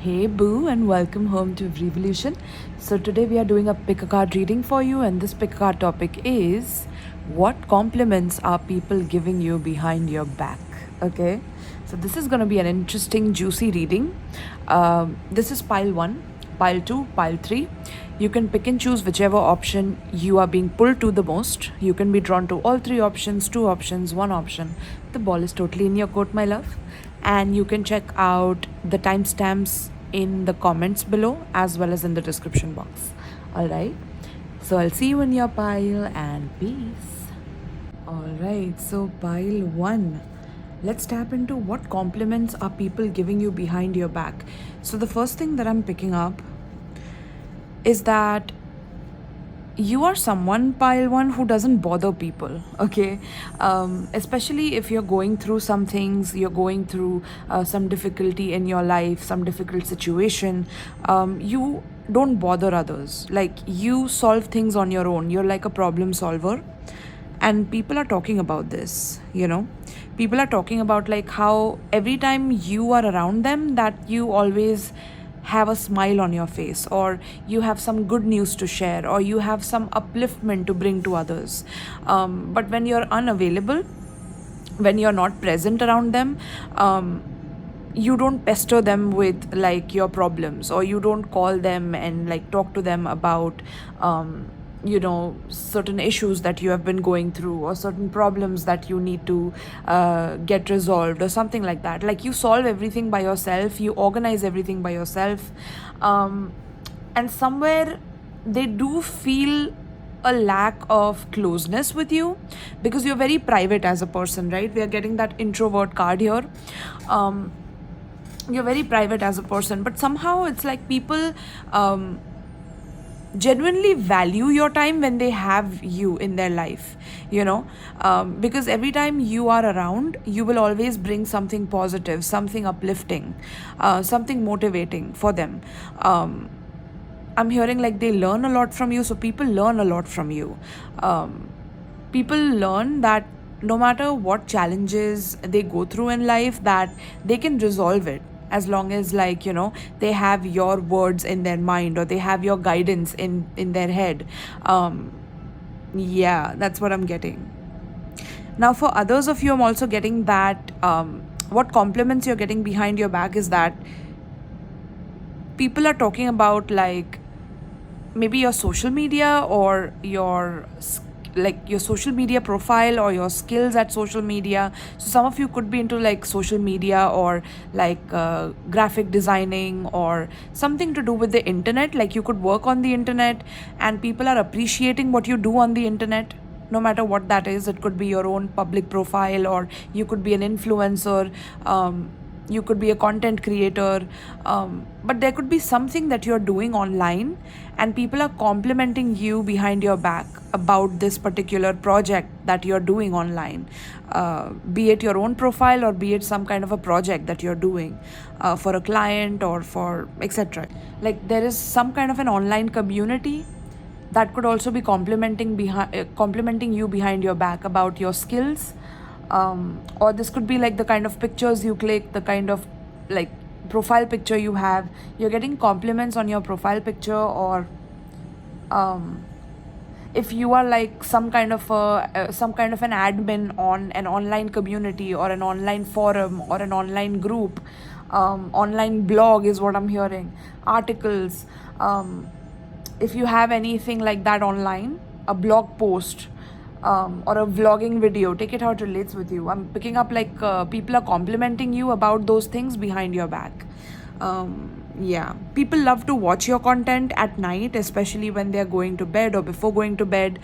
Hey boo, and welcome home to Revolution. So today we are doing a pick a card reading for you, and this pick a card topic is what compliments are people giving you behind your back? Okay, so this is going to be an interesting, juicy reading. This is pile 1, pile 2, pile 3. You can pick and choose whichever option you are being pulled to the most. You can be drawn to all 3 options, 2 options, 1 option. The ball is totally in your court, my love. And you can check out the timestamps in the comments below as well as in the description box. All right. So I'll see you in your pile and peace. All right. So pile 1. Let's tap into what compliments are people giving you behind your back. So the first thing that I'm picking up is that you are someone, pile 1, who doesn't bother people. Okay, especially if you're going through some things, you're going through some difficulty in your life, some difficult situation. You don't bother others. Like, you solve things on your own. You're like a problem solver, and people are talking about this. People are talking about like how every time you are around them, that you always have a smile on your face, or you have some good news to share, or you have some upliftment to bring to others. But when you're unavailable, when you're not present around them, you don't pester them with like your problems, or you don't call them and like talk to them about certain issues that you have been going through, or certain problems that you need to get resolved, or something like that. Like, you solve everything by yourself, you organize everything by yourself, and somewhere they do feel a lack of closeness with you, because you're very private as a person, right? We are getting that introvert card here. You're very private as a person, but somehow it's like people genuinely value your time when they have you in their life, because every time you are around, you will always bring something positive, something uplifting, something motivating for them. I'm hearing like they learn a lot from you, so people learn a lot from you. People learn that no matter what challenges they go through in life, that they can resolve it, as long as they have your words in their mind, or they have your guidance in their head. Yeah, that's what I'm getting. Now, for others of you, I'm also getting that what compliments you're getting behind your back is that people are talking about like maybe your social media, or your social media profile, or your skills at social media. So some of you could be into like social media, or like graphic designing, or something to do with the internet. Like, you could work on the internet, and people are appreciating what you do on the internet, no matter what that is. It could be your own public profile, or you could be an influencer, you could be a content creator, but there could be something that you're doing online, and people are complimenting you behind your back about this particular project that you're doing online, be it your own profile, or be it some kind of a project that you're doing for a client, or for etc. Like, there is some kind of an online community that could also be complimenting you behind your back about your skills. Or this could be like the kind of pictures you click, the kind of like profile picture you have. You're getting compliments on your profile picture, or if you are like some kind of an admin on an online community, or an online forum, or an online group, online blog is what I'm hearing, articles. If you have anything like that online, a blog post, or a vlogging video, take it how it relates with you. I'm picking up like people are complimenting you about those things behind your back. Yeah, people love to watch your content at night, especially when they're going to bed or before going to bed.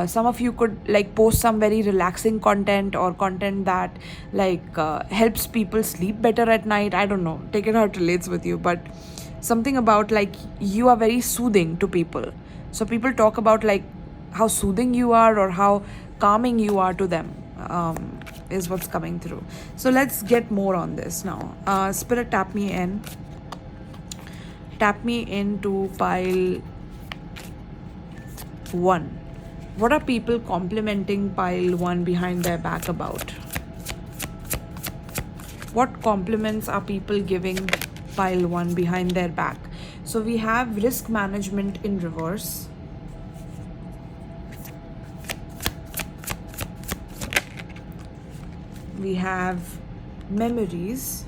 Some of you could like post some very relaxing content, or content that like helps people sleep better at night. I don't know, take it how it relates with you, but something about like you are very soothing to people. So people talk about like how soothing you are, or how calming you are to them, is what's coming through. So let's get more on this now. Spirit, tap me into pile 1. What are people complimenting pile 1 behind their back about? What compliments are people giving pile 1 behind their back. So we have risk management in reverse. We have memories.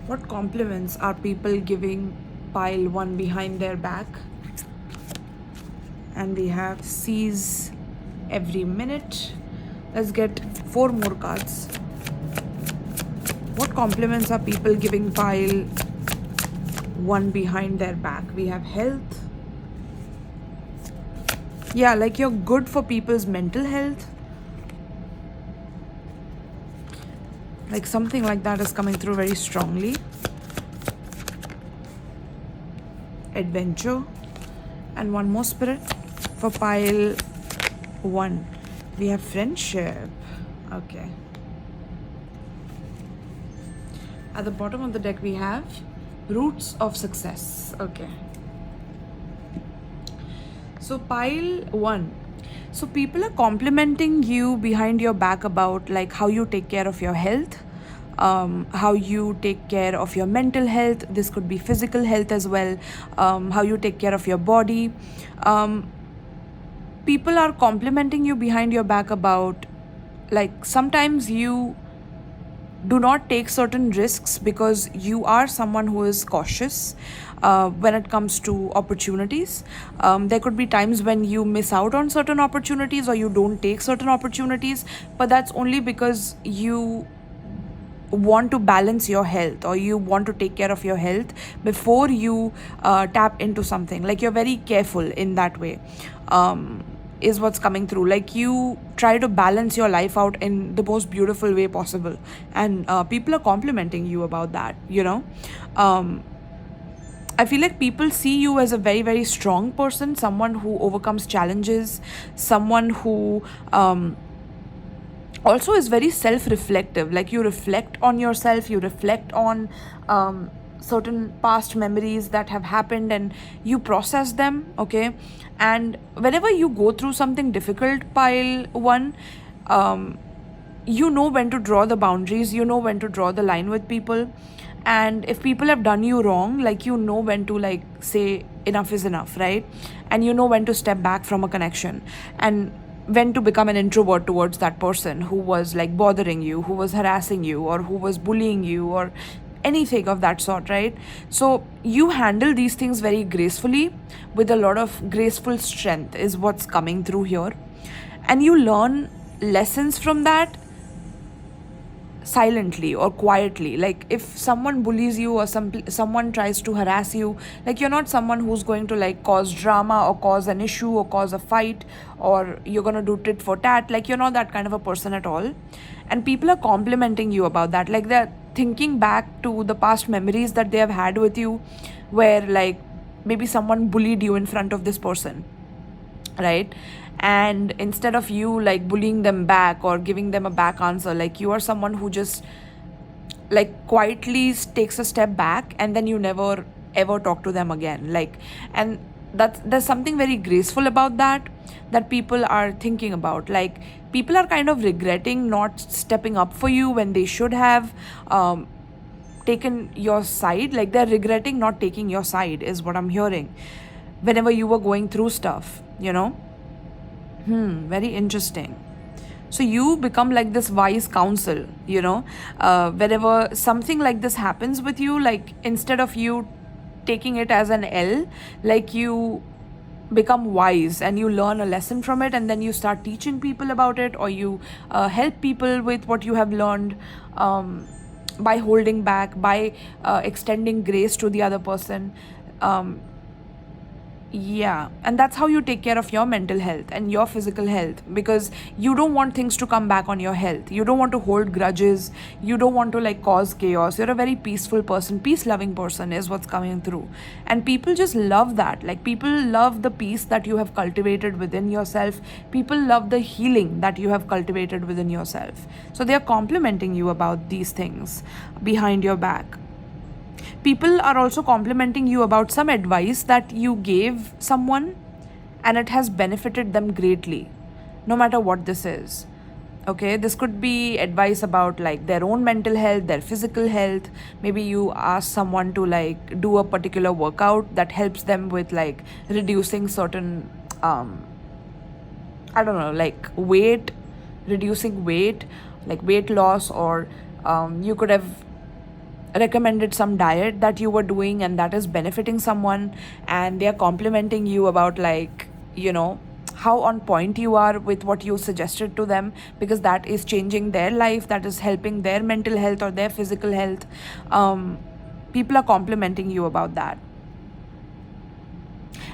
What compliments are people giving pile 1 behind their back? And we have seize every minute. Let's get 4 more cards. What compliments are people giving pile 1 behind their back? We have health. Yeah, like you're good for people's mental health. Like something like that is coming through very strongly. Adventure. And one more spirit for pile 1. We have friendship. Okay. At the bottom of the deck we have roots of success. Okay. So pile 1. So people are complimenting you behind your back about like how you take care of your health, how you take care of your mental health. This could be physical health as well. How you take care of your body. People are complimenting you behind your back about like sometimes you do not take certain risks because you are someone who is cautious when it comes to opportunities. There could be times when you miss out on certain opportunities or you don't take certain opportunities, but that's only because you want to balance your health or you want to take care of your health before you tap into something. Like you're very careful in that way. Is what's coming through. Like you try to balance your life out in the most beautiful way possible, and people are complimenting you about that, you know. I feel like people see you as a very, very strong person, someone who overcomes challenges, someone who also is very self-reflective. Like you reflect on yourself, you reflect on certain past memories that have happened and you process them, okay? And whenever you go through something difficult, pile 1, you know when to draw the boundaries, you know when to draw the line with people. And if people have done you wrong, like you know when to like say enough is enough, right? And you know when to step back from a connection and when to become an introvert towards that person who was like bothering you, who was harassing you, or who was bullying you, or anything of that sort, right? So you handle these things very gracefully with a lot of graceful strength is what's coming through here. And you learn lessons from that silently or quietly. Like if someone bullies you or someone tries to harass you, like you're not someone who's going to like cause drama or cause an issue or cause a fight or you're going to do tit for tat. Like you're not that kind of a person at all. And people are complimenting you about that. Like they're thinking back to the past memories that they have had with you where like maybe someone bullied you in front of this person, right? And instead of you like bullying them back or giving them a back answer, like you are someone who just like quietly takes a step back and then you never ever talk to them again. Like, and there's something very graceful about that people are thinking about. Like people are kind of regretting not stepping up for you when they should have taken your side. Like they're regretting not taking your side is what I'm hearing whenever you were going through stuff, you know. Very interesting. So you become like this wise counsel, you know. Whenever something like this happens with you, like instead of you taking it as an L, like you become wise and you learn a lesson from it, and then you start teaching people about it, or you help people with what you have learned, by holding back, by extending grace to the other person. Yeah, and that's how you take care of your mental health and your physical health, because you don't want things to come back on your health. You don't want to hold grudges. You don't want to like cause chaos. You're a very peaceful person, peace-loving person is what's coming through. And people just love that. Like people love the peace that you have cultivated within yourself. People love the healing that you have cultivated within yourself. So they are complimenting you about these things behind your back. People are also complimenting you about some advice that you gave someone and it has benefited them greatly, no matter what this is. Okay, this could be advice about like their own mental health, their physical health. Maybe you ask someone to like do a particular workout that helps them with like reducing certain I don't know, like weight, reducing weight, like weight loss, or you could have recommended some diet that you were doing and that is benefiting someone, and they are complimenting you about like, how on point you are with what you suggested to them, because that is changing their life, that is helping their mental health or their physical health. People are complimenting you about that,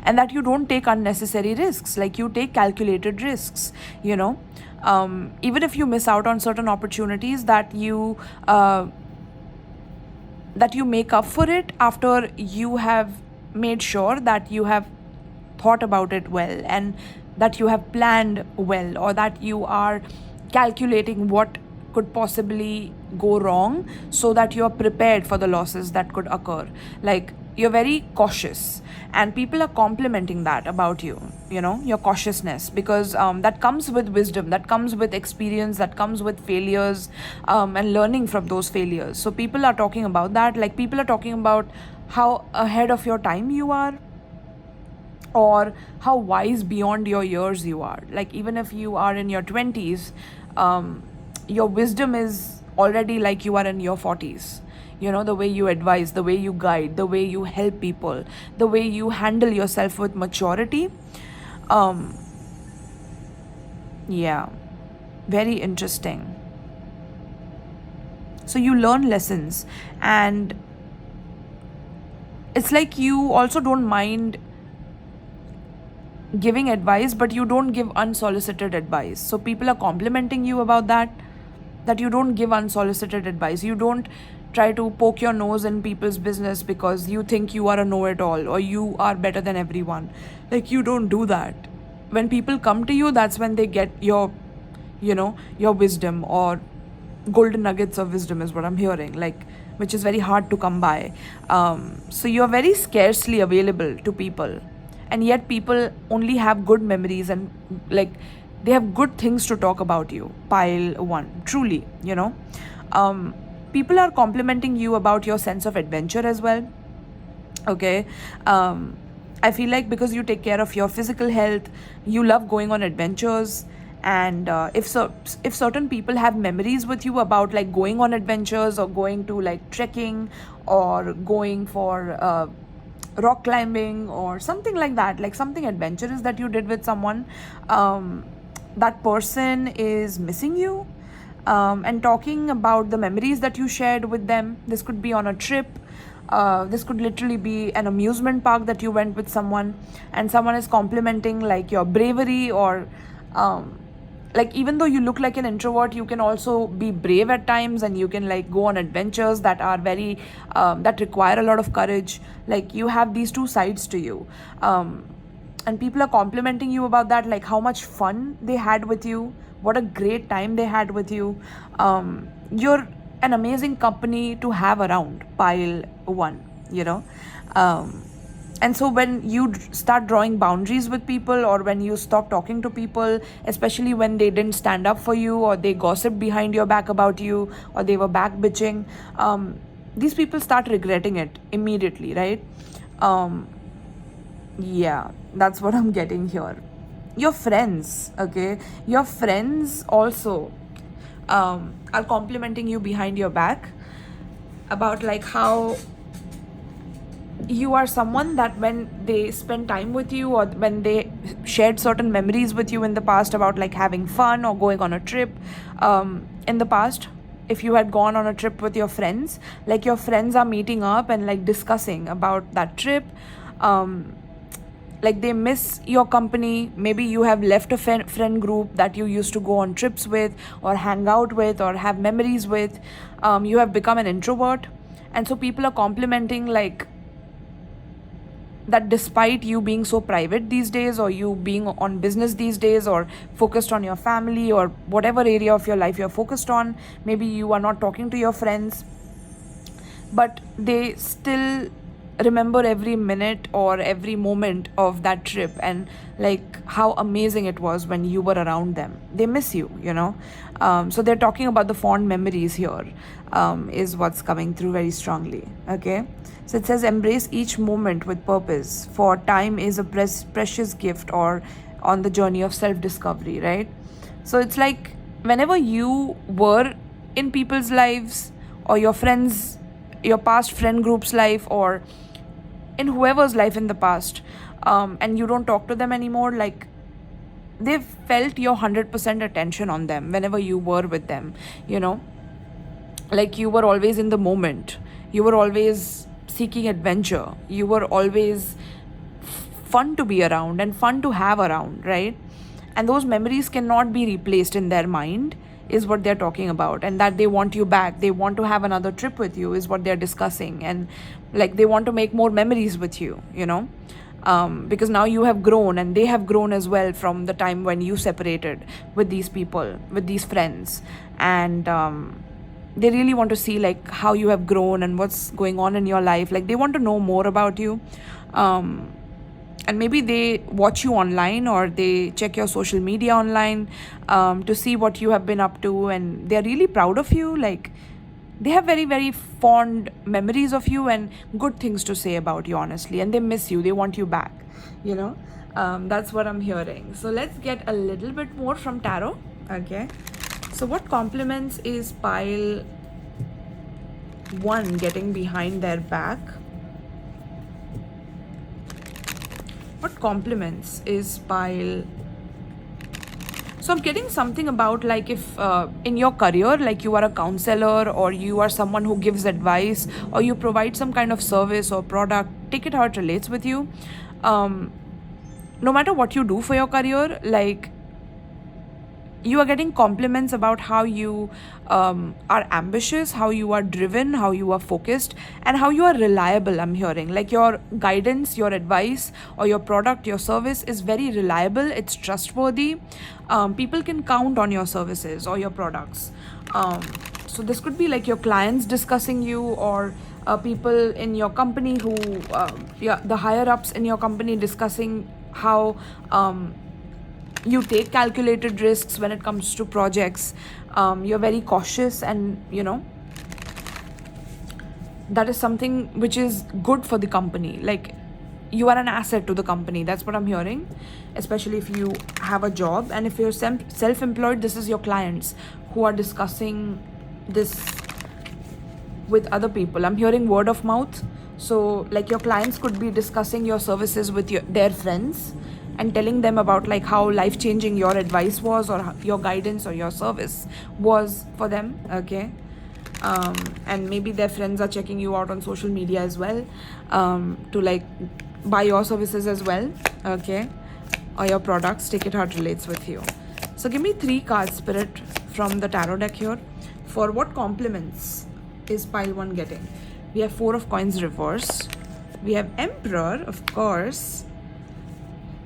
and that you don't take unnecessary risks, like you take calculated risks, even if you miss out on certain opportunities, that you make up for it after you have made sure that you have thought about it well, and that you have planned well, or that you are calculating what could possibly go wrong, so that you are prepared for the losses that could occur. Like, you're very cautious, and people are complimenting that about you, your cautiousness, because that comes with wisdom, that comes with experience, that comes with failures, and learning from those failures. So people are talking about that, like people are talking about how ahead of your time you are, or how wise beyond your years you are. Like, even if you are in your 20s, your wisdom is already like you are in your 40s. The way you advise, the way you guide, the way you help people, the way you handle yourself with maturity. Um, yeah, very interesting. So you learn lessons, and it's like you also don't mind giving advice, but you don't give unsolicited advice. So people are complimenting you about that you don't give unsolicited advice. You don't try to poke your nose in people's business because you think you are a know-it-all or you are better than everyone. Like, you don't do that. When people come to you, that's when they get your wisdom, or golden nuggets of wisdom is what I'm hearing, like, which is very hard to come by. So you're very scarcely available to people, and yet people only have good memories, and like they have good things to talk about you. Pile one, truly. People are complimenting you about your sense of adventure as well. Okay. I feel like because you take care of your physical health, you love going on adventures. And if certain people have memories with you about like going on adventures, or going to like trekking, or going for rock climbing, or something like that, like something adventurous that you did with someone, that person is missing you, and talking about the memories that you shared with them. This could be on a trip. This could literally be an amusement park that you went with someone, and someone is complimenting like your bravery, or like, even though you look like an introvert, you can also be brave at times, and you can like go on adventures that are very that require a lot of courage. Like, you have these two sides to you, and people are complimenting you about that, like how much fun they had with you, what a great time they had with you. You're an amazing company to have around. Pile one. And so when you start drawing boundaries with people, or when you stop talking to people, especially when they didn't stand up for you, or they gossiped behind your back about you, or they were back bitching, these people start regretting it immediately, right? Yeah, that's what I'm getting here. Your friends, okay? Your friends also are complimenting you behind your back about like how you are someone that when they spend time with you, or when they shared certain memories with you in the past about like having fun or going on a trip, in the past, if you had gone on a trip with your friends, like your friends are meeting up and like discussing about that trip. Like, they miss your company. Maybe you have left a friend group that you used to go on trips with, or hang out with, or have memories with. You have become an introvert, and so people are complimenting like that, despite you being so private these days, or you being on business these days, or focused on your family, or whatever area of your life you're focused on, maybe you are not talking to your friends, but they still remember every minute or every moment of that trip, and like how amazing it was when you were around them. They miss you, you know. So they're talking about the fond memories here, is what's coming through very strongly. Okay, so it says embrace each moment with purpose, for time is a precious gift, or on the journey of self discovery, right? So it's like whenever you were in people's lives, or your friends, your past friend group's life, or in whoever's life in the past, and you don't talk to them anymore, like they've felt your 100% attention on them whenever you were with them, you know. Like you were always in the moment, you were always seeking adventure, you were always fun to be around and fun to have around, right? And those memories cannot be replaced in their mind, is what they're talking about. And that they want you back, they want to have another trip with you, is what they're discussing. And like they want to make more memories with you, you know. Because now you have grown and they have grown as well from the time when you separated with these people, with these friends. And they really want to see like how you have grown and what's going on in your life. Like they want to know more about you. And maybe they watch you online, or they check your social media online, to see what you have been up to, and they're really proud of you. Like they have very, very fond memories of you and good things to say about you, honestly, and they miss you, they want you back, you know. That's what I'm hearing. So let's get a little bit more from tarot. Okay, so what compliments is pile 1 getting behind their back? What compliments is pile? So I'm getting something about like if in your career, like you are a counselor, or you are someone who gives advice, or you provide some kind of service or product, take it how it relates with you. No matter what you do for your career, like you are getting compliments about how you are ambitious, how you are driven, how you are focused, and how you are reliable. I'm hearing like your guidance, your advice, or your product, your service is very reliable, it's trustworthy. People can count on your services or your products. So this could be like your clients discussing you, or people in your company who, yeah, the higher ups in your company discussing how you take calculated risks when it comes to projects. You're very cautious, and you know that is something which is good for the company. Like you are an asset to the company, that's what I'm hearing. Especially if you have a job, and if you're self-employed, this is your clients who are discussing this with other people. I'm hearing word of mouth. So like your clients could be discussing your services with their friends, and telling them about like how life-changing your advice was, or your guidance or your service was for them. Okay, and maybe their friends are checking you out on social media as well, to like buy your services as well. Okay, or your products, take it how it relates with you. So give me 3 cards, Spirit, from the tarot deck here, for what compliments is pile 1 getting. We have 4 of coins reverse, we have Emperor, of course,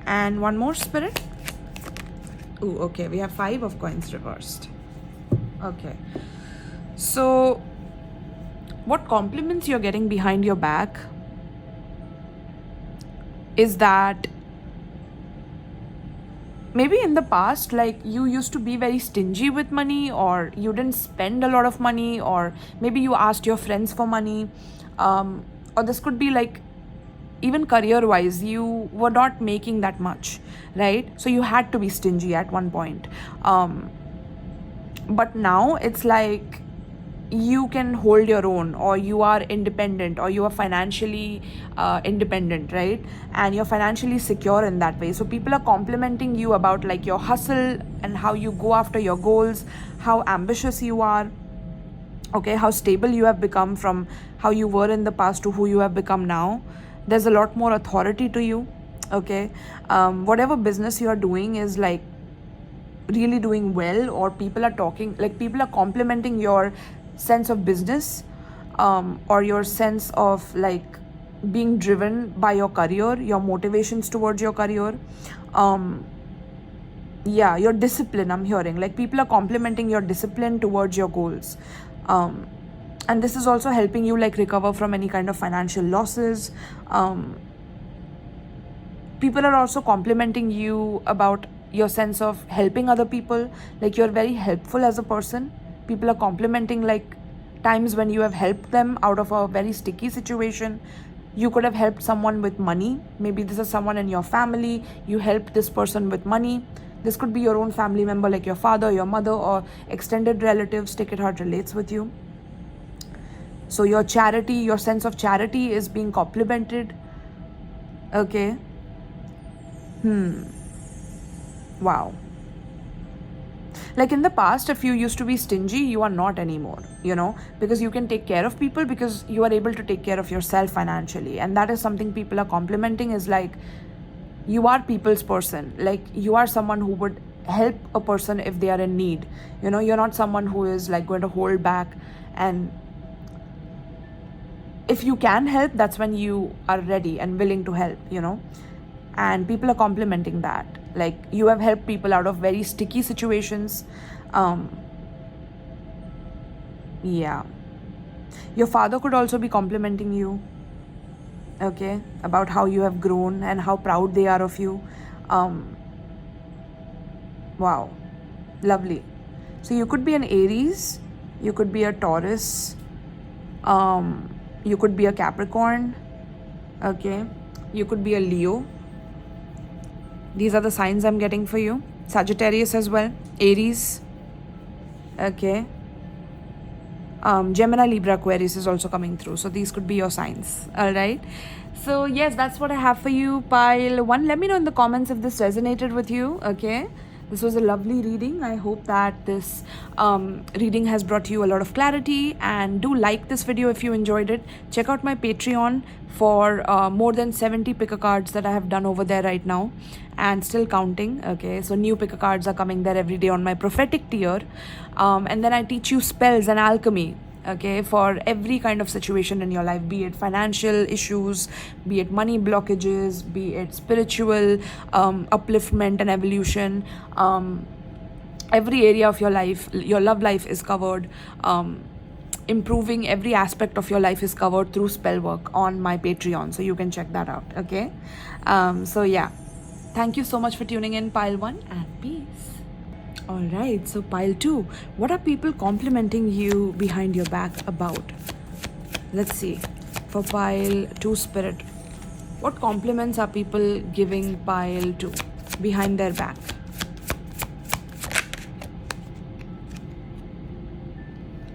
and one more, Spirit. Ooh, okay, we have 5 of coins reversed. Okay, so what compliments you're getting behind your back is that maybe in the past, like you used to be very stingy with money, or you didn't spend a lot of money, or maybe you asked your friends for money, or this could be like even career wise, you were not making that much, right? So you had to be stingy at one point. But now it's like you can hold your own, or you are independent, or you are financially independent, right? And you're financially secure in that way. So people are complimenting you about like your hustle, and how you go after your goals, how ambitious you are. Okay, how stable you have become from how you were in the past to who you have become now. There's a lot more authority to you. Okay, whatever business you are doing is like really doing well, or people are talking, like people are complimenting your sense of business, or your sense of like being driven by your career, your motivations towards your career. Yeah, your discipline, I'm hearing like people are complimenting your discipline towards your goals. And this is also helping you like recover from any kind of financial losses. People are also complimenting you about your sense of helping other people, like you're very helpful as a person. People are complimenting like times when you have helped them out of a very sticky situation. You could have helped someone with money. Maybe this is someone in your family, you helped this person with money. This could be your own family member, like your father, your mother, or extended relatives. Take It Heart relates with you. So your charity, your sense of charity is being complimented. Okay. Wow. Like in the past, if you used to be stingy, you are not anymore, because you can take care of people, because you are able to take care of yourself financially. And that is something people are complimenting, is like you are people's person. Like you are someone who would help a person if they are in need. You're not someone who is like going to hold back. And if you can help, that's when you are ready and willing to help, and people are complimenting that. Like you have helped people out of very sticky situations. Yeah. Your father could also be complimenting you, okay, about how you have grown and how proud they are of you. Wow. Lovely. So you could be an Aries, you could be a Taurus, you could be a Capricorn, okay, you could be a Leo. These are the signs I'm getting for you. Sagittarius as well, Aries, okay, Gemini, Libra, Aquarius is also coming through. So these could be your signs. All right. So yes, that's what I have for you, pile 1. Let me know in the comments if this resonated with you. Okay. This was a lovely reading. I hope that this reading has brought you a lot of clarity, and do like this video if you enjoyed it. Check out my Patreon for more than 70 picker cards that I have done over there right now, and still counting. Okay, so new picker cards are coming there every day on my prophetic tier, and then I teach you spells and alchemy, okay, for every kind of situation in your life, be it financial issues, be it money blockages, be it spiritual upliftment and evolution. Every area of your life, your love life is covered. Improving every aspect of your life is covered through spell work on my Patreon, so you can check that out. Okay. So yeah, thank you so much for tuning in, pile 1, and peace. Alright, so pile 2. What are people complimenting you behind your back about? Let's see. For pile 2 spirit, what compliments are people giving pile 2 behind their back?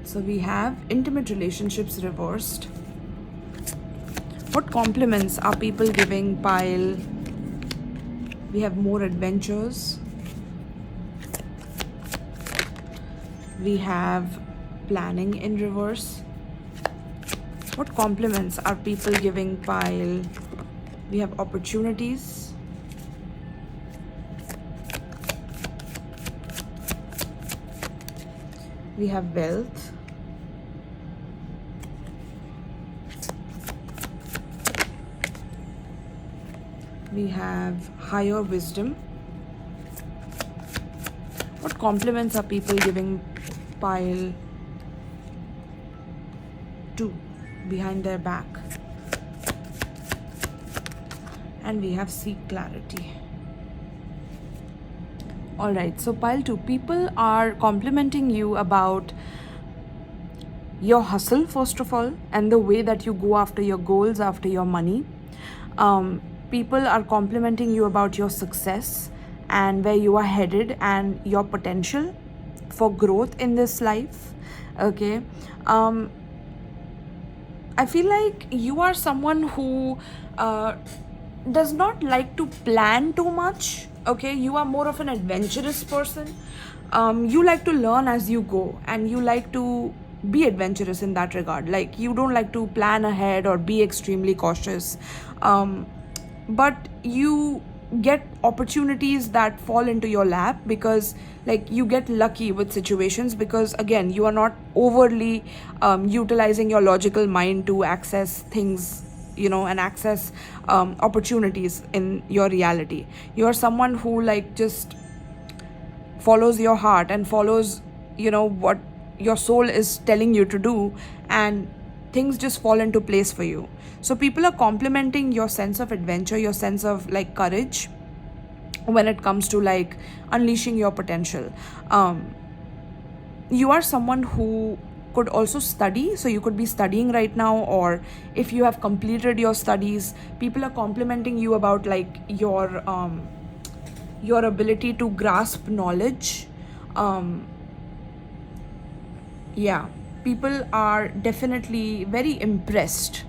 So we have intimate relationships reversed. What compliments are people giving pile? We have more adventures. We have planning in reverse. What compliments are people giving pile? We have opportunities. We have wealth. We have higher wisdom. What compliments are people giving pile 2 behind their back? And we have seek clarity. Alright, so pile 2, people are complimenting you about your hustle, first of all, and the way that you go after your goals, after your money. People are complimenting you about your success and where you are headed and your potential for growth in this life. Okay. I feel like you are someone who does not like to plan too much. Okay, you are more of an adventurous person. You like to learn as you go, and you like to be adventurous in that regard. Like you don't like to plan ahead or be extremely cautious. But you get opportunities that fall into your lap because like you get lucky with situations, because again you are not overly utilizing your logical mind to access things, and access opportunities in your reality. You are someone who like just follows your heart and follows what your soul is telling you to do, and things just fall into place for you. So people are complimenting your sense of adventure, your sense of like courage when it comes to like unleashing your potential. You are someone who could also study, so you could be studying right now, or if you have completed your studies, people are complimenting you about like your ability to grasp knowledge. um yeah, people are definitely very impressed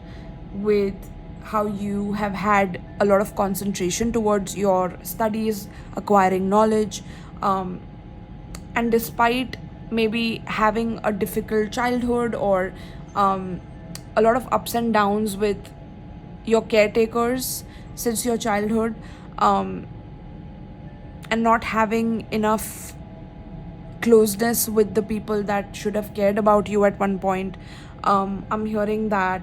with how you have had a lot of concentration towards your studies, acquiring knowledge. And despite maybe having a difficult childhood, or um, a lot of ups and downs with your caretakers since your childhood, um, and not having enough closeness with the people that should have cared about you at one point, I'm hearing that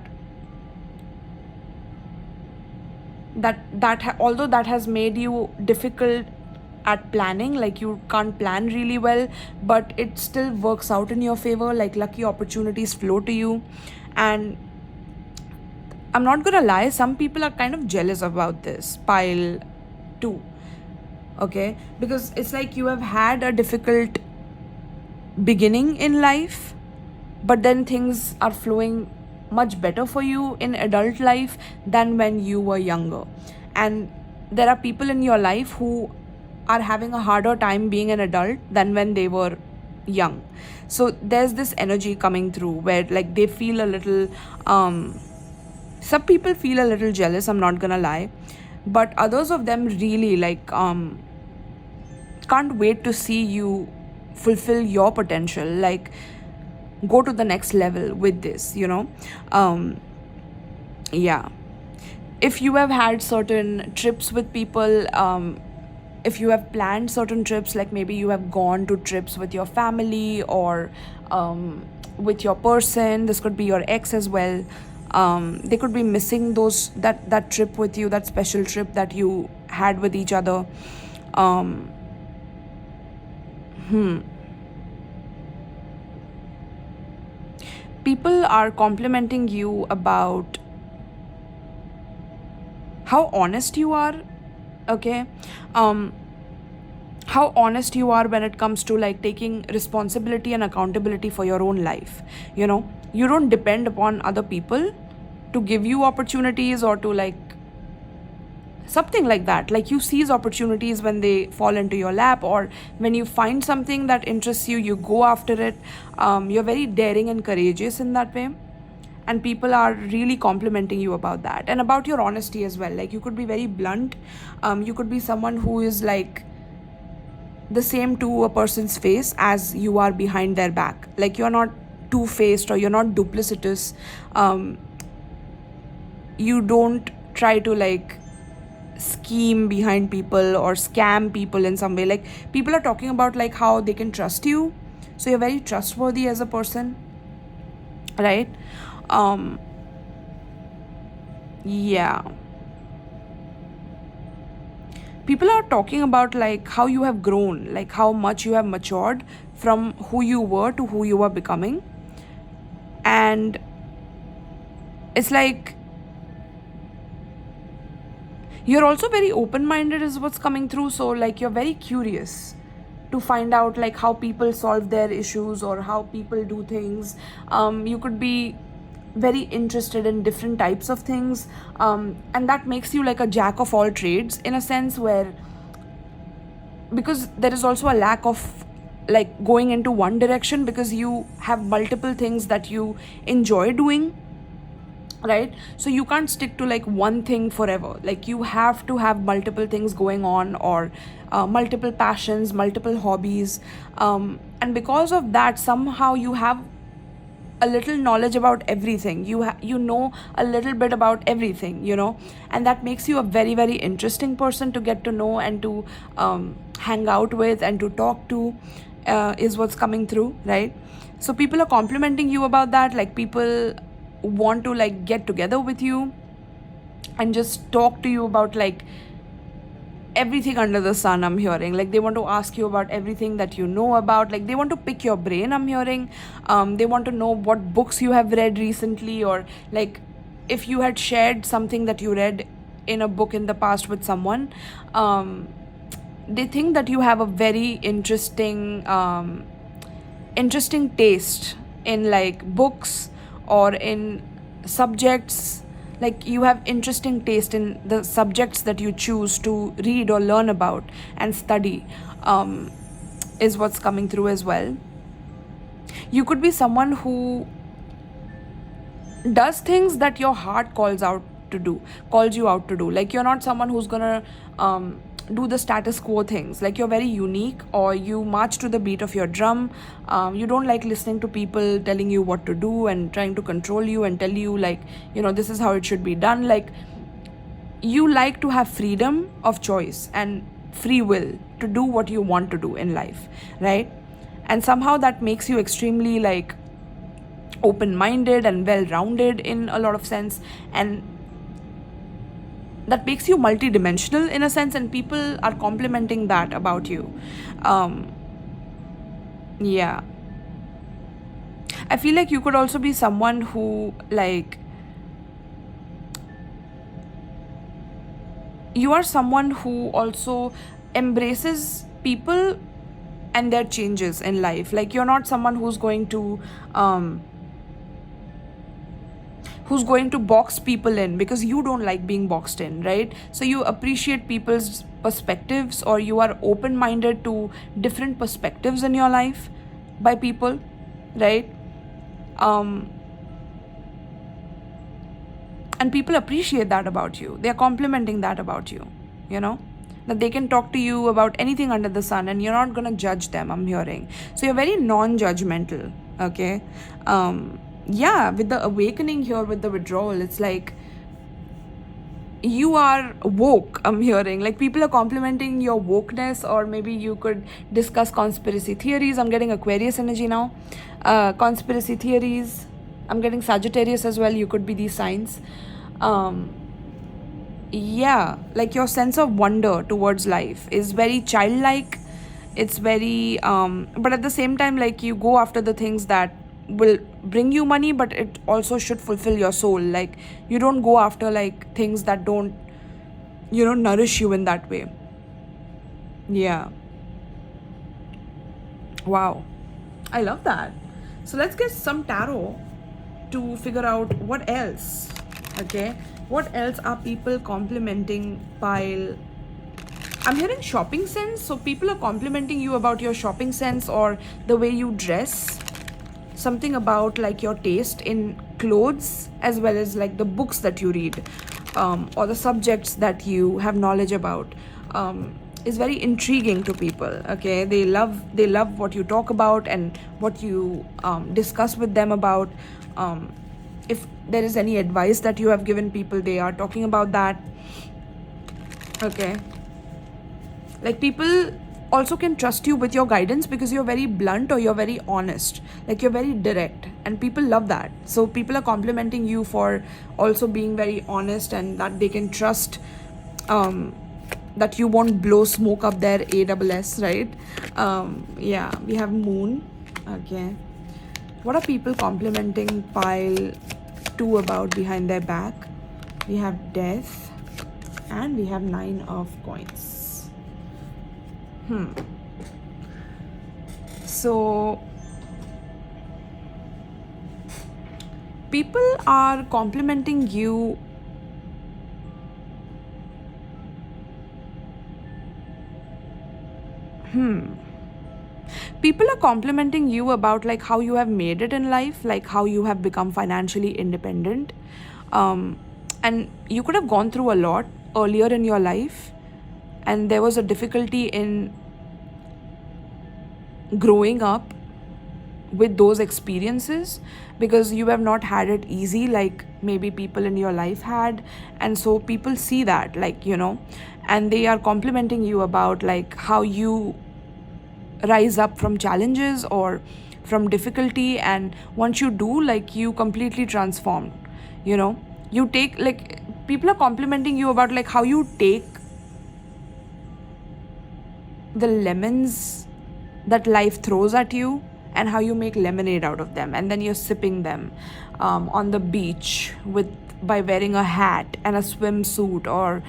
although that has made you difficult at planning, like you can't plan really well, but it still works out in your favor, like lucky opportunities flow to you. And I'm not gonna lie, some people are kind of jealous about this pile too. Okay, because it's like you have had a difficult beginning in life, but then things are flowing much better for you in adult life than when you were younger. And there are people in your life who are having a harder time being an adult than when they were young. So there's this energy coming through where like they feel a little some people feel a little jealous, I'm not gonna lie, but others of them really like can't wait to see you fulfill your potential, like go to the next level with this, yeah. If you have had certain trips with people, if you have planned certain trips, like maybe you have gone to trips with your family, or with your person, this could be your ex as well. They could be missing that trip with you, that special trip that you had with each other. um, People are complimenting you about how honest you are. Okay, um how honest you are when it comes to like taking responsibility and accountability for your own life. You don't depend upon other people to give you opportunities, or to like something like that. Like you seize opportunities when they fall into your lap, or when you find something that interests you, you go after it. You're very daring and courageous in that way, and people are really complimenting you about that, and about your honesty as well. Like you could be very blunt. You could be someone who is like the same to a person's face as you are behind their back. Like you're not two-faced, or you're not duplicitous. You don't try to like scheme behind people or scam people in some way. Like people are talking about like how they can trust you, so you're very trustworthy as a person, right? um yeah, people are talking about like how you have grown, like how much you have matured from who you were to who you are becoming. And it's like you're also very open minded is what's coming through. So like you're very curious to find out like how people solve their issues, or how people do things. You could be very interested in different types of things, and that makes you like a jack of all trades in a sense, where because there is also a lack of like going into one direction, because you have multiple things that you enjoy doing, right? So you can't stick to like one thing forever. Like you have to have multiple things going on, or multiple passions, multiple hobbies. And because of that, somehow you have a little knowledge about everything. You know a little bit about everything, and that makes you a very very interesting person to get to know, and to hang out with, and to talk to, is what's coming through, right? So people are complimenting you about that. Like people want to like get together with you and just talk to you about like everything under the sun, I'm hearing. Like, they want to ask you about everything that you know about. Like, they want to pick your brain, I'm hearing. They want to know what books you have read recently, or like if you had shared something that you read in a book in the past with someone. They think that you have a very interesting taste in like books or in subjects. Like, you have interesting taste in the subjects that you choose to read or learn about and study, is what's coming through as well. You could be someone who does things that your heart calls you out to do. Like, you're not someone who's gonna do the status quo things. Like, you're very unique, or you march to the beat of your drum. You don't like listening to people telling you what to do and trying to control you and tell you, like, this is how it should be done. Like, you like to have freedom of choice and free will to do what you want to do in life, right? And somehow that makes you extremely like open-minded and well-rounded in a lot of sense, and that makes you multi-dimensional in a sense, and people are complimenting that about you. Yeah, I feel like you could also be someone who, like, you are someone who also embraces people and their changes in life. Like, you're not someone who's going to box people in, because you don't like being boxed in, right? So you appreciate people's perspectives, or you are open-minded to different perspectives in your life by people, right? And people appreciate that about you. They're complimenting that about you, that they can talk to you about anything under the sun and you're not going to judge them, I'm hearing. So you're very non-judgmental, okay? Yeah, with the awakening here, with the withdrawal, it's like you are woke, I'm hearing. Like, people are complimenting your wokeness, or maybe you could discuss conspiracy theories. I'm getting Aquarius energy now. Conspiracy theories. I'm getting Sagittarius as well. You could be these signs. Yeah, like, your sense of wonder towards life is very childlike. It's very but at the same time, like, you go after the things that will bring you money, but it also should fulfill your soul. Like, you don't go after like things that don't nourish you in that way. Yeah, wow, I love that. So let's get some tarot to figure out what else. Okay, what else are people complimenting while I'm hearing shopping sense. So people are complimenting you about your shopping sense, or the way you dress, something about like your taste in clothes, as well as like the books that you read, or the subjects that you have knowledge about, is very intriguing to people. Okay, they love what you talk about and what you discuss with them about. If there is any advice that you have given people, they are talking about that. Okay, like, people also can trust you with your guidance because you're very blunt, or you're very honest. Like, you're very direct, and people love that. So people are complimenting you for also being very honest, and that they can trust that you won't blow smoke up their AWS, right? Yeah, we have moon. Okay, what are people complimenting pile 2 about behind their back? We have death, and we have 9 of coins. So people are complimenting you people are complimenting you about like how you have made it in life, like how you have become financially independent, and you could have gone through a lot earlier in your life, and there was a difficulty in growing up with those experiences, because you have not had it easy like maybe people in your life had. And so people see that, like, and they are complimenting you about like how you rise up from challenges or from difficulty, and once you do, like, you completely transform. You take, like, people are complimenting you about like how you take the lemons that life throws at you and how you make lemonade out of them, and then you're sipping them on the beach with by wearing a hat and a swimsuit or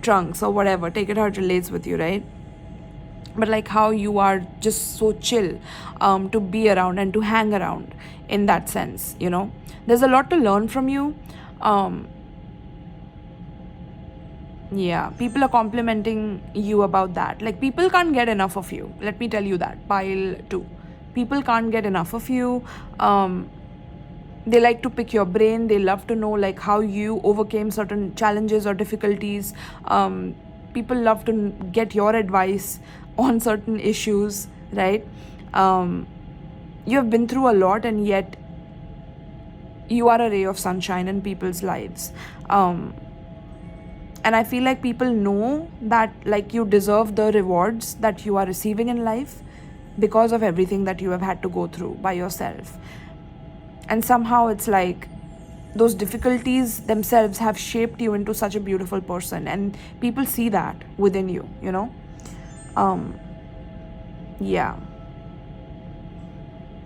trunks or whatever. Take it how it relates with you, right? But like how you are just so chill to be around and to hang around in that sense, there's a lot to learn from you. um, yeah, people are complimenting you about that. Like, people can't get enough of you. Let me tell you that. Pile two. People can't get enough of you. They like to pick your brain. They love to know like how you overcame certain challenges or difficulties. People love to get your advice on certain issues, right? You have been through a lot, and yet you are a ray of sunshine in people's lives. And I feel like people know that like you deserve the rewards that you are receiving in life because of everything that you have had to go through by yourself. And somehow it's like those difficulties themselves have shaped you into such a beautiful person, and people see that within you, yeah.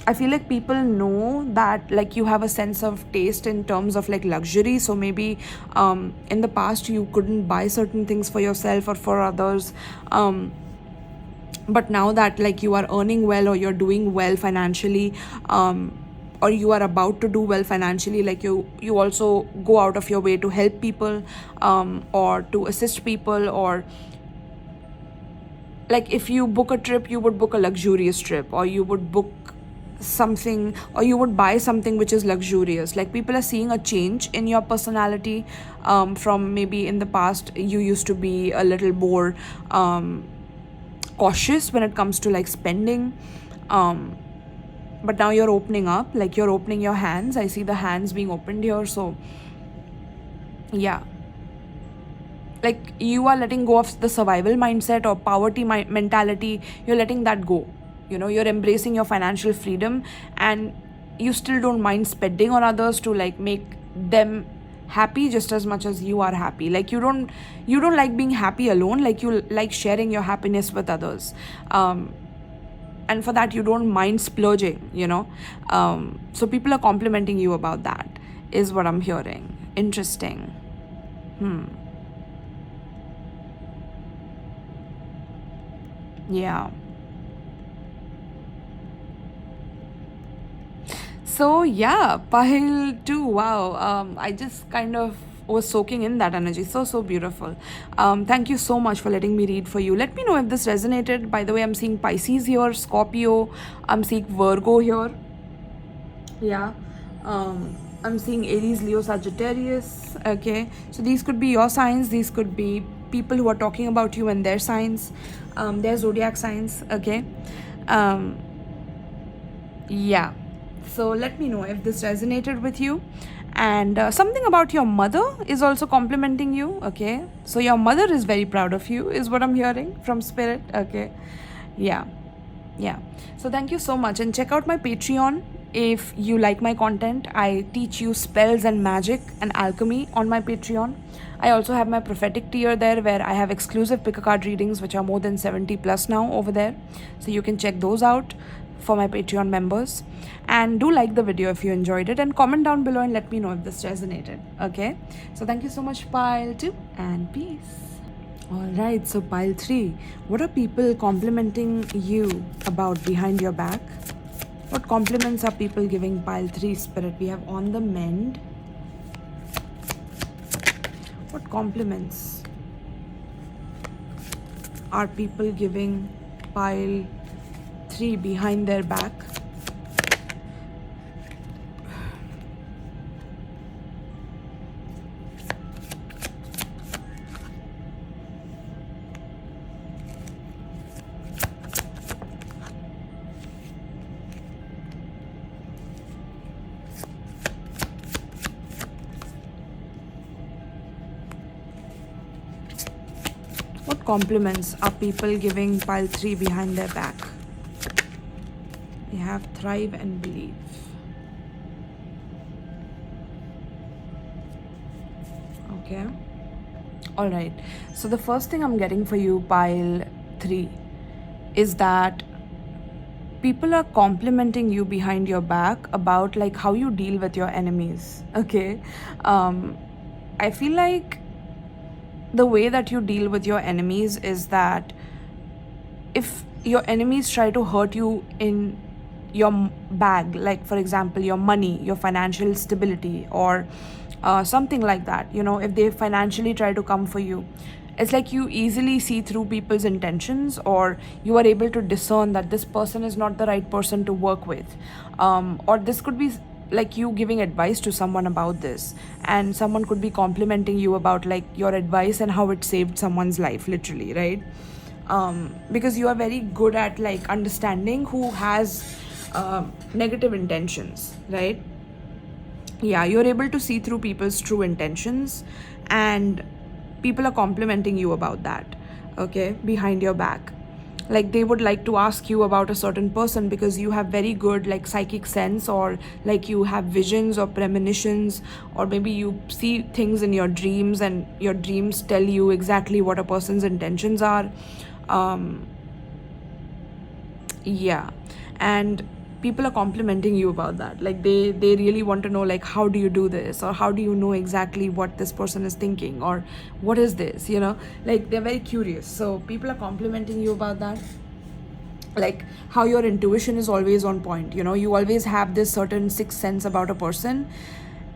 I feel like people know that like you have a sense of taste in terms of like luxury. So maybe in the past you couldn't buy certain things for yourself or for others. But now that like you are earning well, or you're doing well financially, or you are about to do well financially, like you also go out of your way to help people, or to assist people, or like if you book a trip, you would book a luxurious trip, or you would book something, or you would buy something which is luxurious. Like, people are seeing a change in your personality, from maybe in the past you used to be a little more cautious when it comes to like spending, but now you're opening up, like you're opening your hands. I see the hands being opened here. So yeah, like you are letting go of the survival mindset or poverty mentality. You're letting that go. You're embracing your financial freedom, and you still don't mind spending on others to like make them happy just as much as you are happy. Like, you don't like being happy alone. Like, you like sharing your happiness with others, and for that you don't mind splurging. So people are complimenting you about that, is what I'm hearing. Interesting. Yeah. So yeah, pile 2. Wow. I just kind of was soaking in that energy. So beautiful. Thank you so much for letting me read for you. Let me know if this resonated. By the way, I'm seeing Pisces here, Scorpio. I'm seeing Virgo here. Yeah. I'm seeing Aries, Leo, Sagittarius. Okay. So these could be your signs. These could be people who are talking about you and their signs, their zodiac signs. Okay. Yeah. So let me know if this resonated with you. And something about your mother is also complimenting you. Okay. So your mother is very proud of you, is what I'm hearing from spirit. Okay. Yeah. So thank you so much, and check out my Patreon if you like my content. I teach you spells and magic and alchemy on my Patreon. I also have my prophetic tier there, where I have exclusive pick a card readings, which are more than 70 plus now over there. So you can check those out for my Patreon members. And do like the video if you enjoyed it, and comment down below and let me know if this resonated. Okay. So thank you so much, pile 2, and peace. Alright, so pile 3. What are people complimenting you about behind your back? What compliments are people giving pile 3, spirit? We have on the mend. What compliments are people giving pile 3 behind their back? What compliments are people giving pile 3 behind their back? We have thrive and believe. Okay. Alright. So the first thing I'm getting for you, pile 3, is that people are complimenting you behind your back about like how you deal with your enemies. Okay. I feel like the way that you deal with your enemies is that if your enemies try to hurt you in your bag, like for example your money, your financial stability, or something like that, if they financially try to come for you, it's like you easily see through people's intentions, or you are able to discern that this person is not the right person to work with. Or this could be like you giving advice to someone about this, and someone could be complimenting you about like your advice and how it saved someone's life, literally, right? Because you are very good at like understanding who has negative intentions, right? Yeah, you're able to see through people's true intentions, and people are complimenting you about that, okay, behind your back. Like they would like to ask you about a certain person because you have very good like psychic sense, or like you have visions or premonitions, or maybe you see things in your dreams and your dreams tell you exactly what a person's intentions are. um yeah, and people are complimenting you about that. Like they really want to know like how do you do this, or how do you know exactly what this person is thinking, or what is this, like they're very curious. So people are complimenting you about that, like how your intuition is always on point. You always have this certain sixth sense about a person,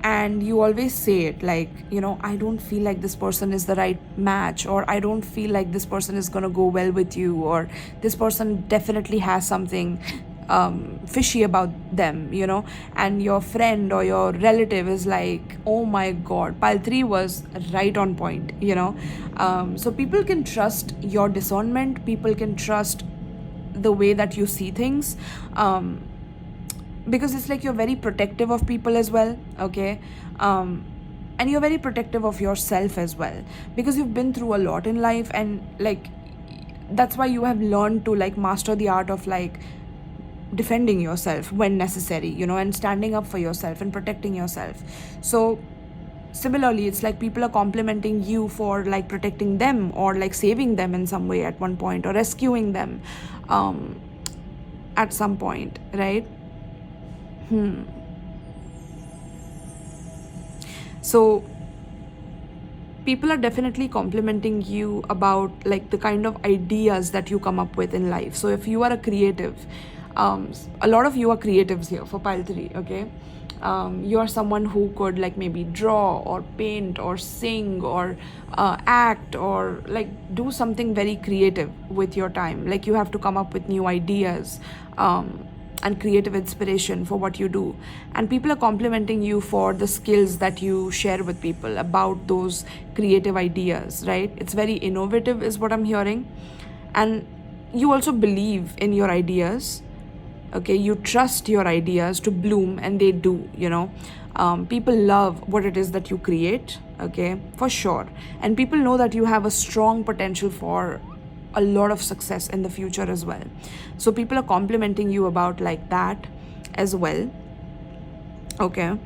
and you always say it like, I don't feel like this person is the right match, or I don't feel like this person is going to go well with you, or this person definitely has something fishy about them, and your friend or your relative is like, oh my god, pile 3 was right on point. So people can trust your discernment, people can trust the way that you see things, because it's like you're very protective of people as well, okay. And you're very protective of yourself as well, because you've been through a lot in life, and like that's why you have learned to like master the art of like defending yourself when necessary, and standing up for yourself and protecting yourself. So similarly, it's like people are complimenting you for like protecting them, or like saving them in some way at one point, or rescuing them at some point, right? So people are definitely complimenting you about like the kind of ideas that you come up with in life. So if you are a creative, a lot of you are creatives here for pile 3, okay. You are someone who could like maybe draw or paint or sing or act, or like do something very creative with your time. Like you have to come up with new ideas and creative inspiration for what you do, and people are complimenting you for the skills that you share with people about those creative ideas, right? It's very innovative is what I'm hearing. And you also believe in your ideas, okay. You trust your ideas to bloom, and they do. People love what it is that you create, okay, for sure. And people know that you have a strong potential for a lot of success in the future as well. So people are complimenting you about like that as well, okay.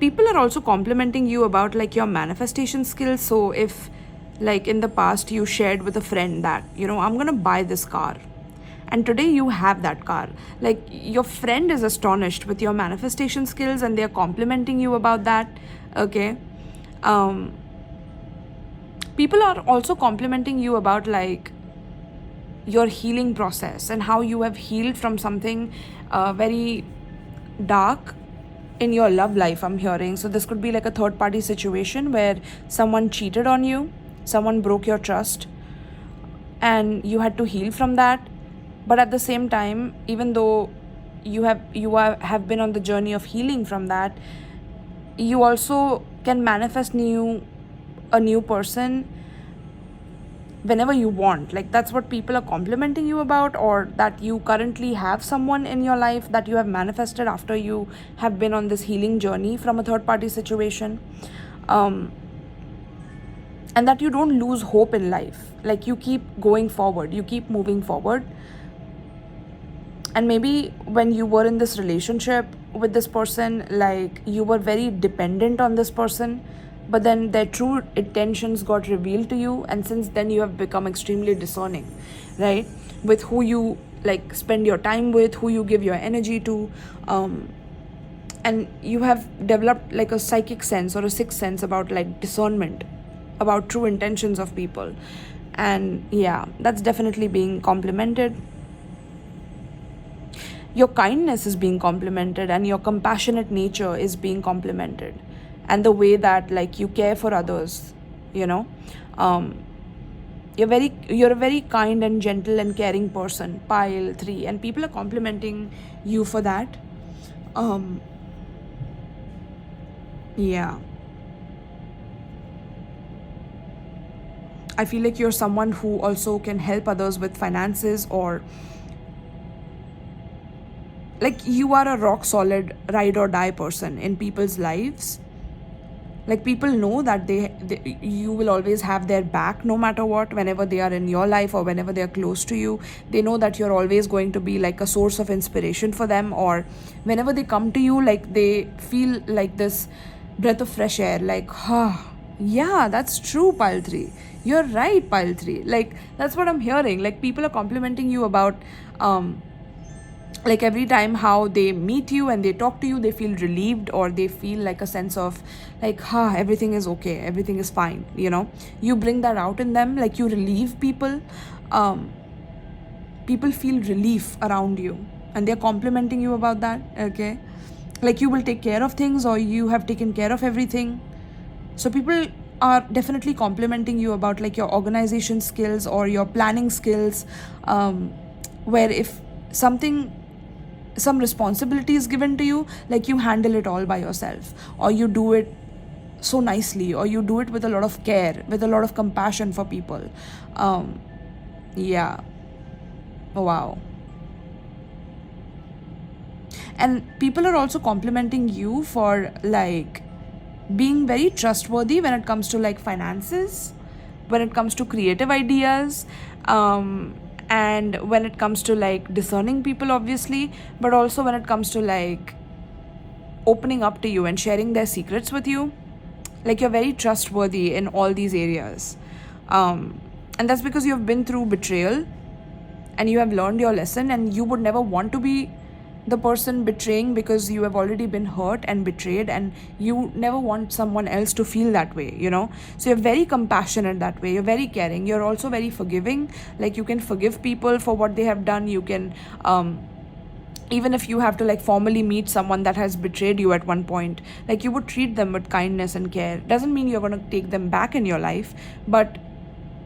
People are also complimenting you about like your manifestation skills. So if like in the past you shared with a friend that I'm going to buy this car, and today you have that car, like your friend is astonished with your manifestation skills, and they're complimenting you about that, okay. People are also complimenting you about like your healing process, and how you have healed from something very dark in your love life, I'm hearing. So this could be like a third party situation where someone cheated on you, someone broke your trust, and you had to heal from that. But at the same time, even though have been on the journey of healing from that, you also can manifest a new person whenever you want. Like that's what people are complimenting you about, or that you currently have someone in your life that you have manifested after you have been on this healing journey from a third party situation. And that you don't lose hope in life, like you keep going forward, you keep moving forward. And maybe when you were in this relationship with this person, like you were very dependent on this person, but then their true intentions got revealed to you, and since then you have become extremely discerning, right, with who you like spend your time with, who you give your energy to, and you have developed like a psychic sense or a sixth sense about like discernment about true intentions of people. And yeah, that's definitely being complimented. Your kindness is being complimented, and your compassionate nature is being complimented, and the way that like you care for others, you know. um you're a very kind and gentle and caring person, pile 3, and people are complimenting you for that. um yeah, I feel like you're someone who also can help others with finances, or like you are a rock solid ride or die person in people's lives. Like people know that they you will always have their back no matter what, whenever they are in your life or whenever they are close to you. They know that you're always going to be like a source of inspiration for them, or whenever they come to you, like they feel like this breath of fresh air, like yeah, that's true, pile 3. You're right, pile 3. Like that's what I'm hearing. Like people are complimenting you about like every time how they meet you and they talk to you, they feel relieved, or they feel like a sense of like everything is okay, everything is fine, you know. You bring that out in them, like you relieve people. People feel relief around you, and they're complimenting you about that. Okay, like you will take care of things, or you have taken care of everything. So people are definitely complimenting you about like your organization skills or your planning skills, where if something some responsibility is given to you, like you handle it all by yourself, or you do it so nicely, or you do it with a lot of care, with a lot of compassion for people. Yeah. Wow. And people are also complimenting you for like being very trustworthy when it comes to like finances, when it comes to creative ideas, and when it comes to like discerning people, obviously, but also when it comes to like opening up to you and sharing their secrets with you. Like you're very trustworthy in all these areas. And that's because you've been through betrayal and you have learned your lesson, and you would never want to be the person betraying, because you have already been hurt and betrayed, and you never want someone else to feel that way, you know. So you're very compassionate that way, you're very caring, you're also very forgiving. Like you can forgive people for what they have done. You can even if you have to like formally meet someone that has betrayed you at one point, like you would treat them with kindness and care. Doesn't mean you're going to take them back in your life, but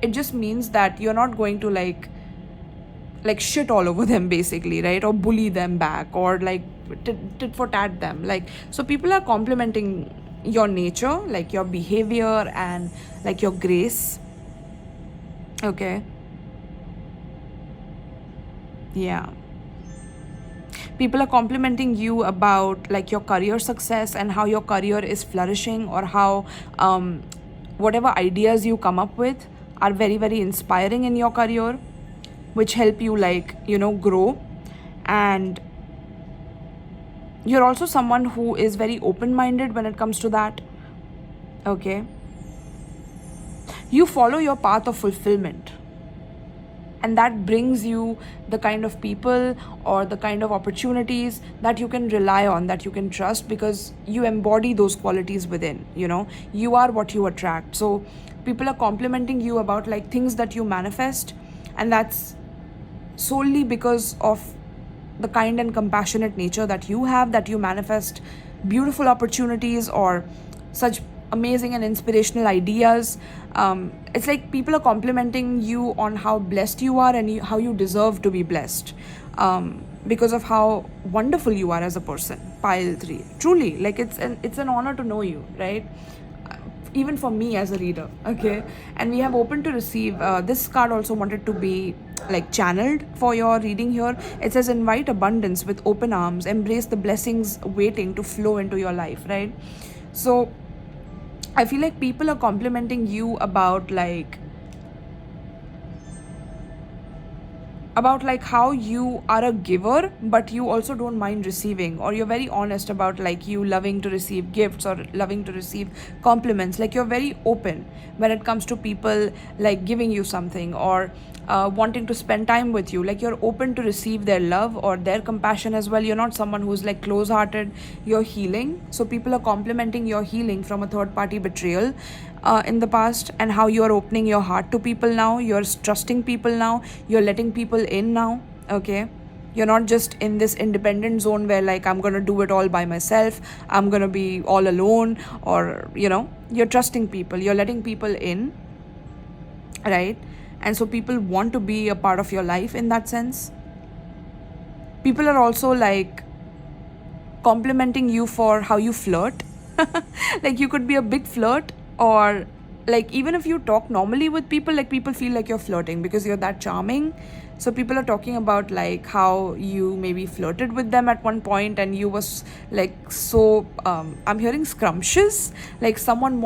it just means that you're not going to like shit all over them basically, right, or bully them back, or like tit for tat them. Like, so people are complimenting your nature, like your behavior and like your grace. Okay. Yeah, people are complimenting you about like your career success and how your career is flourishing, or how whatever ideas you come up with are very very inspiring in your career, which help you like, you know, grow. And you're also someone who is very open minded when it comes to that. Okay, you follow your path of fulfillment, and that brings you the kind of people or the kind of opportunities that you can rely on, that you can trust, because you embody those qualities within, you know. You are what you attract. So people are complimenting you about like things that you manifest, and that's solely because of the kind and compassionate nature that you have, that you manifest beautiful opportunities or such amazing and inspirational ideas. It's like people are complimenting you on how blessed you are, and how you deserve to be blessed, because of how wonderful you are as a person, pile 3. Truly, like it's an honor to know you, right? Even for me as a reader. Okay, and we have open to receive. This card also wanted to be like channeled for your reading here. It says, invite abundance with open arms, embrace the blessings waiting to flow into your life, right? So I feel like people are complimenting you about like about like how you are a giver but you also don't mind receiving, or you're very honest about like you loving to receive gifts or loving to receive compliments. Like you're very open when it comes to people like giving you something, or wanting to spend time with you. Like you're open to receive their love or their compassion as well. You're not someone who's like close hearted. You're healing, so people are complimenting your healing from a third party betrayal in the past, and how you're opening your heart to people now. You're trusting people now. You're letting people in now. Okay, you're not just in this independent zone where like I'm gonna do it all by myself, I'm gonna be all alone, or you're trusting people, you're letting people in, right? And so people want to be a part of your life in that sense. People are also like complimenting you for how you flirt. Like you could be a big flirt, or like even if you talk normally with people, like people feel like you're flirting because you're that charming. So people are talking about like how you maybe flirted with them at one point, and you was like so I'm hearing scrumptious, like someone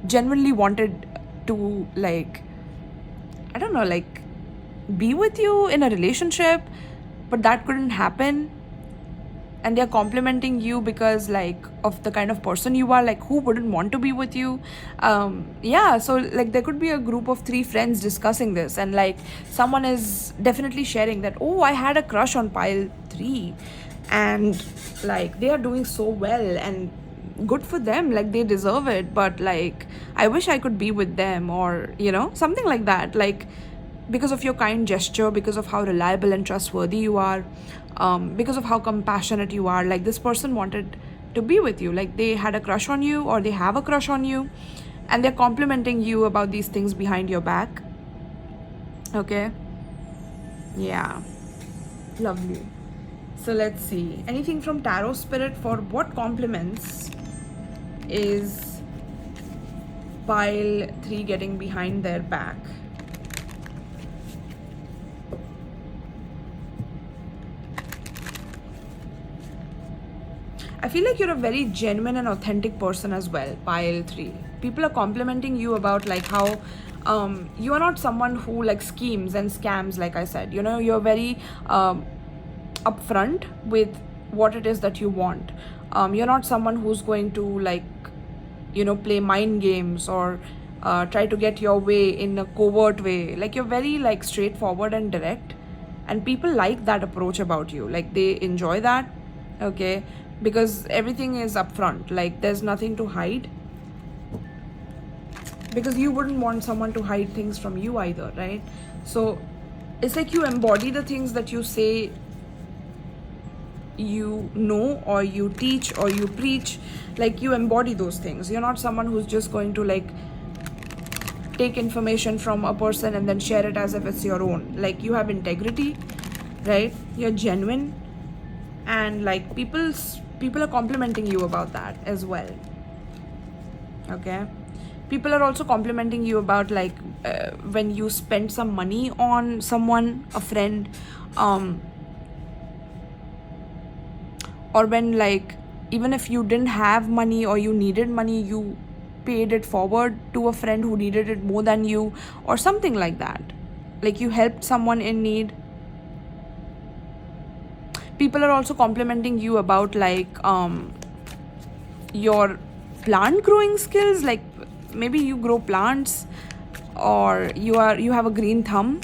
genuinely wanted to, like, I don't know, like be with you in a relationship, but that couldn't happen. And they're complimenting you because like of the kind of person you are. Like who wouldn't want to be with you? Yeah, so like there could be a group of 3 friends discussing this, and like someone is definitely sharing that, oh, I had a crush on pile 3, and like they are doing so well, and good for them, like they deserve it, but like I wish I could be with them, or something like that. Like because of your kind gesture, because of how reliable and trustworthy you are, because of how compassionate you are, like this person wanted to be with you. Like they had a crush on you, or they have a crush on you, and they're complimenting you about these things behind your back. Okay, yeah, lovely. So let's see, anything from tarot spirit for what compliments is pile 3 getting behind their back. I feel like you're a very genuine and authentic person as well, pile 3. People are complimenting you about like how you are not someone who like schemes and scams, like I said. You're very upfront with what it is that you want. You're not someone who's going to like play mind games, or try to get your way in a covert way. Like you're very like straightforward and direct, and people like that approach about you. Like they enjoy that. Okay, because everything is upfront, like there's nothing to hide, because you wouldn't want someone to hide things from you either, right? So it's like you embody the things that you say or you teach or you preach. Like you embody those things. You're not someone who's just going to like take information from a person and then share it as if it's your own. Like you have integrity, right? You're genuine, and like people are complimenting you about that as well. Okay, people are also complimenting you about like when you spend some money on someone, a friend, or when like even if you didn't have money or you needed money, you paid it forward to a friend who needed it more than you, or something like that. Like you helped someone in need. People are also complimenting you about like your plant growing skills. Like maybe you grow plants, or you have a green thumb.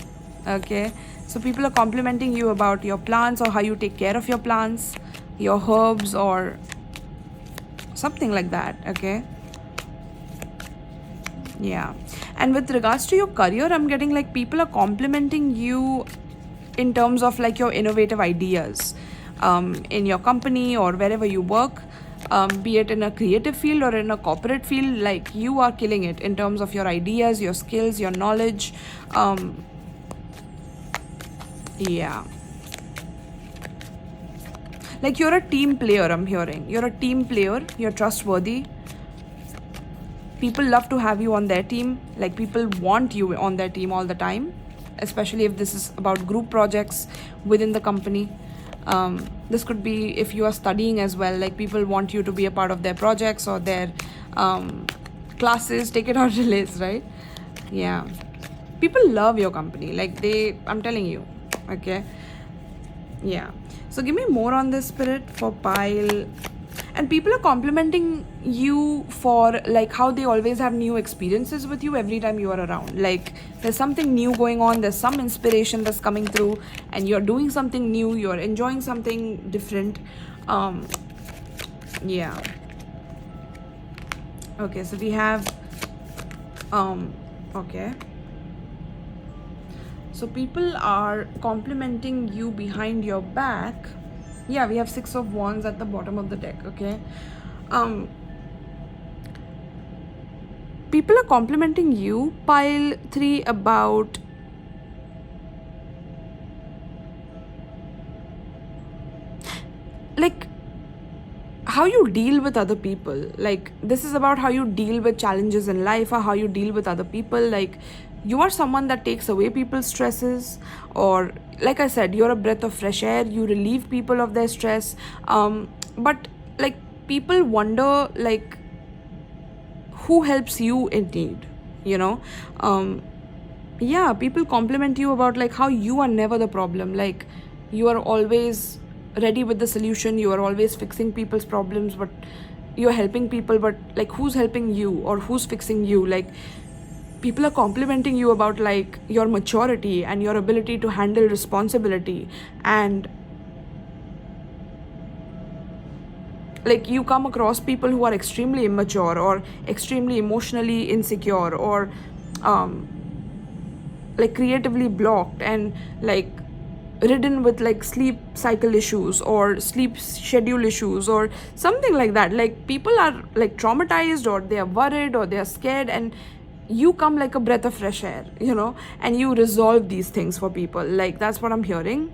Okay, so people are complimenting you about your plants, or how you take care of your plants, your herbs, or something like that. Okay, yeah. And with regards to your career, I'm getting like people are complimenting you in terms of like your innovative ideas in your company or wherever you work, be it in a creative field or in a corporate field. Like you are killing it in terms of your ideas, your skills, your knowledge. Yeah, like you're a team player. I'm hearing you're a team player, you're trustworthy. People love to have you on their team. Like people want you on their team all the time, especially if this is about group projects within the company. This could be if you are studying as well. Like people want you to be a part of their projects or their classes, take it or release, right? Yeah. people love your company, like I'm telling you. Okay, yeah. So give me more on this, Spirit, for pile. And people are complimenting you for like how they always have new experiences with you every time you are around. Like there's something new going on, there's some inspiration that's coming through, and you're doing something new, you're enjoying something different. um yeah. Okay, so we have okay, so people are complimenting you behind your back. Yeah, we have 6 of Wands at the bottom of the deck. Okay, people are complimenting you, pile 3, about like how you deal with other people. Like this is about how you deal with challenges in life, or how you deal with other people. Like you are someone that takes away people's stresses, or like I said, you're a breath of fresh air, you relieve people of their stress. But like people wonder like who helps you in need, you know. Yeah, people compliment you about like how you are never the problem. Like you are always ready with the solution, you are always fixing people's problems, but you're helping people, but like who's helping you or who's fixing you? Like people are complimenting you about like your maturity and your ability to handle responsibility. And like you come across people who are extremely immature or extremely emotionally insecure, or like creatively blocked, and like ridden with like sleep cycle issues or sleep schedule issues or something like that. Like people are like traumatized, or they are worried, or they are scared, and you come like a breath of fresh air, you know, and you resolve these things for people. Like that's what I'm hearing.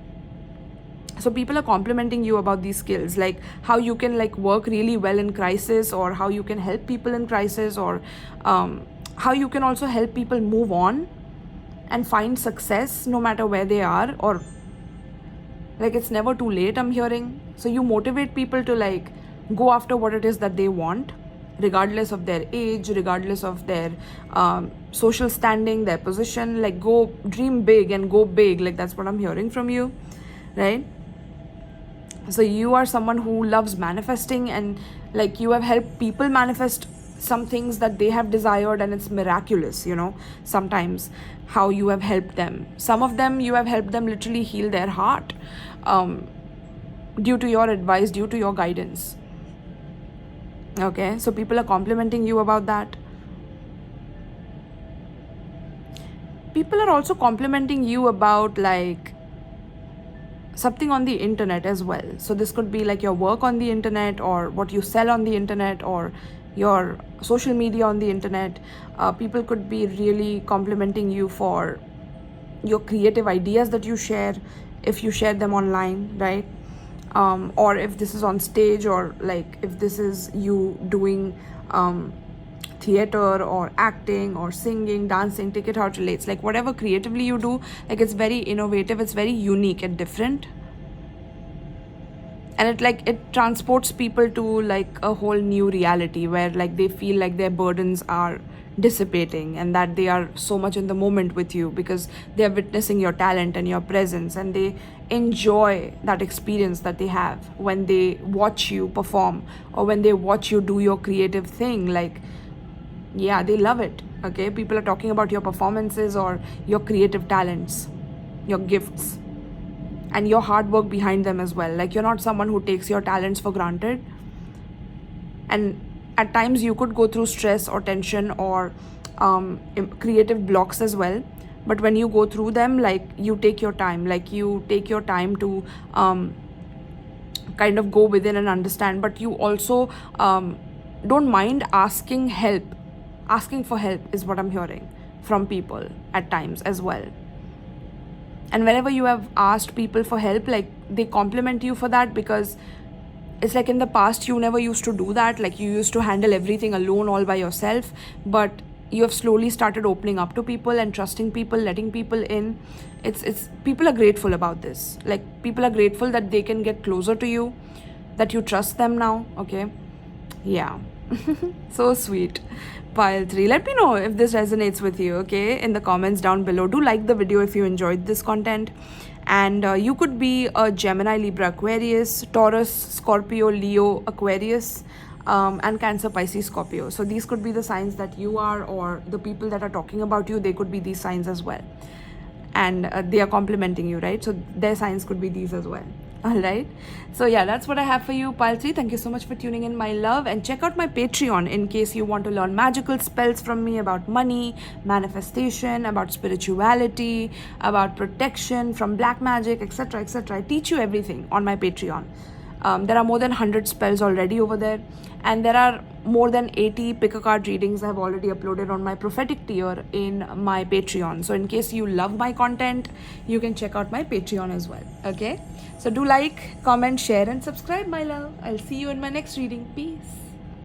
So people are complimenting you about these skills, like how you can like work really well in crisis, or how you can help people in crisis, or how you can also help people move on and find success no matter where they are, or like it's never too late, I'm hearing. So you motivate people to like go after what it is that they want, regardless of their age, regardless of their social standing, their position. Like go dream big and go big. Like that's what I'm hearing from you, right? So you are someone who loves manifesting, and like you have helped people manifest some things that they have desired, and it's miraculous, you know, sometimes how you have helped them. Some of them you have helped them literally heal their heart, due to your advice, due to your guidance. Okay, so people are complimenting you about that. People are also complimenting you about like something on the internet as well. So this could be like your work on the internet, or what you sell on the internet, or your social media on the internet. People could be really complimenting you for your creative ideas that you share, if you share them online, right? Or if this is on stage, or like if this is you doing theater or acting or singing, dancing, take it how it relates. Like whatever creatively you do, like it's very innovative, it's very unique and different, and it transports people to like a whole new reality where like they feel like their burdens are dissipating, and that they are so much in the moment with you because they are witnessing your talent and your presence, and they enjoy that experience that they have when they watch you perform, or when they watch you do your creative thing. Like yeah, they love it. Okay, people are talking about your performances or your creative talents, your gifts, and your hard work behind them as well. Like you're not someone who takes your talents for granted, and at times you could go through stress or tension or creative blocks as well. But when you go through them, like you take your time, like you take your time to kind of go within and understand, but you also don't mind asking help. Asking for help is what I'm hearing from people at times as well. And whenever you have asked people for help, like they compliment you for that, because it's like in the past you never used to do that. Like you used to handle everything alone, all by yourself, but you have slowly started opening up to people and trusting people, letting people in. It's people are grateful about this. Like people are grateful that they can get closer to you, that you trust them now. Okay, yeah. So sweet. Pile 3. Let me know if this resonates with you, okay? In the comments down below. Do like the video if you enjoyed this content. And you could be a Gemini, Libra, Aquarius, Taurus, Scorpio, Leo, Aquarius, and Cancer, Pisces, Scorpio. So these could be the signs that you are, or the people that are talking about you, they could be these signs as well. And they are complimenting you, right? So their signs could be these as well. All right. So yeah, that's what I have for you, Pile 3. Thank you so much for tuning in, my love. And check out my Patreon in case you want to learn magical spells from me about money, manifestation, about spirituality, about protection from black magic, etc. etc. I teach you everything on my Patreon. There are more than 100 spells already over there, and there are more than 80 pick a card readings I've already uploaded on my prophetic tier in my Patreon. So in case you love my content, you can check out my Patreon as well. Okay, so do like, comment, share and subscribe, my love. I'll see you in my next reading. Peace.